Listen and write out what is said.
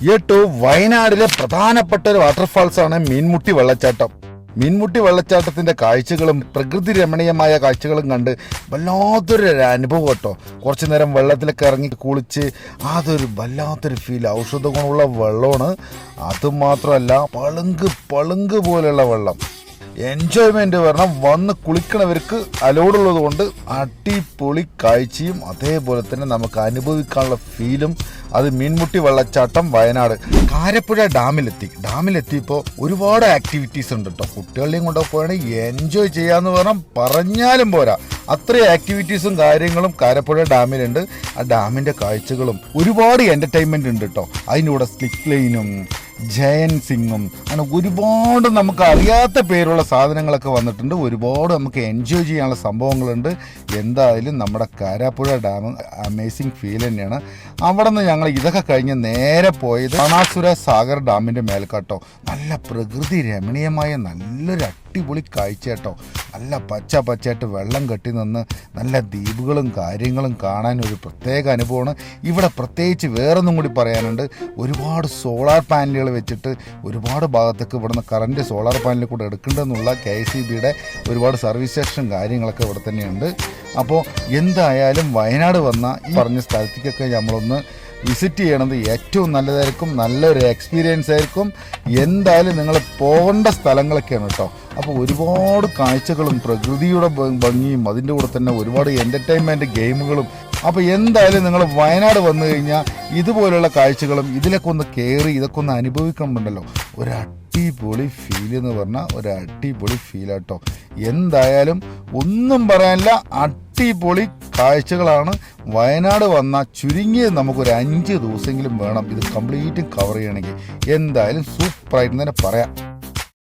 ഏറ്റവും വയനാടിലെ പ്രധാനപ്പെട്ട ഒരു വാട്ടർഫാൾസ് ആണ് മീൻമുട്ടി വെള്ളച്ചാട്ടം. മീൻമുട്ടി വെള്ളച്ചാട്ടത്തിന്റെ കാഴ്ചകളും പ്രകൃതി രമണീയമായ കാഴ്ചകളും കണ്ട് വല്ലാത്തൊരു അനുഭവം കേട്ടോ. കുറച്ചു നേരം വെള്ളത്തിലൊക്കെ ഇറങ്ങി കുളിച്ച് അതൊരു വല്ലാത്തൊരു ഫീൽ. ഔഷധ ഗുണമുള്ള വെള്ളമാണ്. അതുമാത്രമല്ല പളുങ്ക് പോലെയുള്ള വെള്ളം. എൻജോയ്മെന്റ് പറഞ്ഞാൽ വന്ന് കുളിക്കണവർക്ക് അലോഡുള്ളത് കൊണ്ട് അടിപൊളി കാഴ്ചയും അതേപോലെ തന്നെ നമുക്ക് അനുഭവിക്കാനുള്ള ഫീലും. അത് മീൻമുട്ടി വെള്ളച്ചാട്ടം, വയനാട് കാരപ്പുഴ ഡാമിലെത്തിയപ്പോൾ ഒരുപാട് ആക്ടിവിറ്റീസ് ഉണ്ട് കേട്ടോ. കുട്ടികളെയും കൊണ്ട് പോവുകയാണെങ്കിൽ എൻജോയ് ചെയ്യാന്ന് പറഞ്ഞാലും പോരാ, അത്രയും ആക്ടിവിറ്റീസും കാര്യങ്ങളും കാരപ്പുഴ ഡാമിലുണ്ട്. ആ ഡാമിന്റെ കാഴ്ചകളും ഒരുപാട് എന്റർടൈൻമെന്റ് ഉണ്ട് കേട്ടോ. അതിൻ്റെ കൂടെ സ്ലിക്ക് ലൈനും ജയൻസിങ്ങും അങ്ങനെ ഒരുപാട് നമുക്ക് അറിയാത്ത പേരുള്ള സാധനങ്ങളൊക്കെ വന്നിട്ടുണ്ട്. ഒരുപാട് നമുക്ക് എൻജോയ് ചെയ്യാനുള്ള സംഭവങ്ങളുണ്ട്. എന്തായാലും നമ്മുടെ കാരാപ്പുഴ ഡാം അമേസിങ് ഫീൽ തന്നെയാണ്. അവിടെ നിന്ന് ഞങ്ങൾ ഇതൊക്കെ കഴിഞ്ഞ് നേരെ പോയത് ബാണാസുര സാഗർ ഡാമിൻ്റെ മേൽക്കാട്ടോ. നല്ല പ്രകൃതി രമണീയമായ നല്ലൊരു അടിപൊളി കാഴ്ച കേട്ടോ. നല്ല പച്ചയായിട്ട് വെള്ളം കെട്ടി നിന്ന് നല്ല ദ്വീപുകളും കാര്യങ്ങളും കാണാൻ ഒരു പ്രത്യേക അനുഭവമാണ്. ഇവിടെ പ്രത്യേകിച്ച് വേറൊന്നും കൂടി പറയാനുണ്ട്. ഒരുപാട് സോളാർ പാനലുകൾ വെച്ചിട്ട് ഒരുപാട് ഭാഗത്തേക്ക് ഇവിടുന്ന് കറണ്ട് സോളാർ പാനലിൽ കൂടെ എടുക്കേണ്ടതെന്നുള്ള KICBയുടെ ഒരുപാട് സർവീസ് സ്റ്റേഷൻ കാര്യങ്ങളൊക്കെ ഇവിടെ തന്നെയുണ്ട്. അപ്പോൾ എന്തായാലും വയനാട് വന്ന ഈ പറഞ്ഞ സ്ഥലത്തേക്കൊക്കെ നമ്മളൊന്ന് വിസിറ്റ് ചെയ്യണത് ഏറ്റവും നല്ലതായിരിക്കും. നല്ലൊരു എക്സ്പീരിയൻസ് ആയിരിക്കും. എന്തായാലും നിങ്ങൾ പോകേണ്ട സ്ഥലങ്ങളൊക്കെയാണ് കേട്ടോ. അപ്പോൾ ഒരുപാട് കാഴ്ചകളും പ്രകൃതിയുടെ ഭംഗിയും അതിൻ്റെ കൂടെ തന്നെ ഒരുപാട് എൻ്റർടൈൻമെൻറ്റ് ഗെയിമുകളും. അപ്പോൾ എന്തായാലും നിങ്ങൾ വയനാട് വന്നു കഴിഞ്ഞാൽ ഇതുപോലുള്ള കാഴ്ചകളും ഇതിലൊക്കെ ഒന്ന് കയറി ഇതൊക്കെ ഒന്ന് അനുഭവിക്കണമെന്നുണ്ടല്ലോ. ഒരു അടിപൊളി ഫീൽ എന്ന് പറഞ്ഞാൽ ഒരു അടിപൊളി ഫീലാട്ടോ. എന്തായാലും ഒന്നും പറയാനില്ല, അടിപൊളി കാഴ്ചകളാണ്. വയനാട് വന്നാൽ ചുരുങ്ങിയത് നമുക്കൊരു 5 ദിവസമെങ്കിലും വേണം ഇത് കംപ്ലീറ്റ് കവർ ചെയ്യണമെങ്കിൽ. എന്തായാലും സൂപ്പറായിട്ട് തന്നെ പറയാം.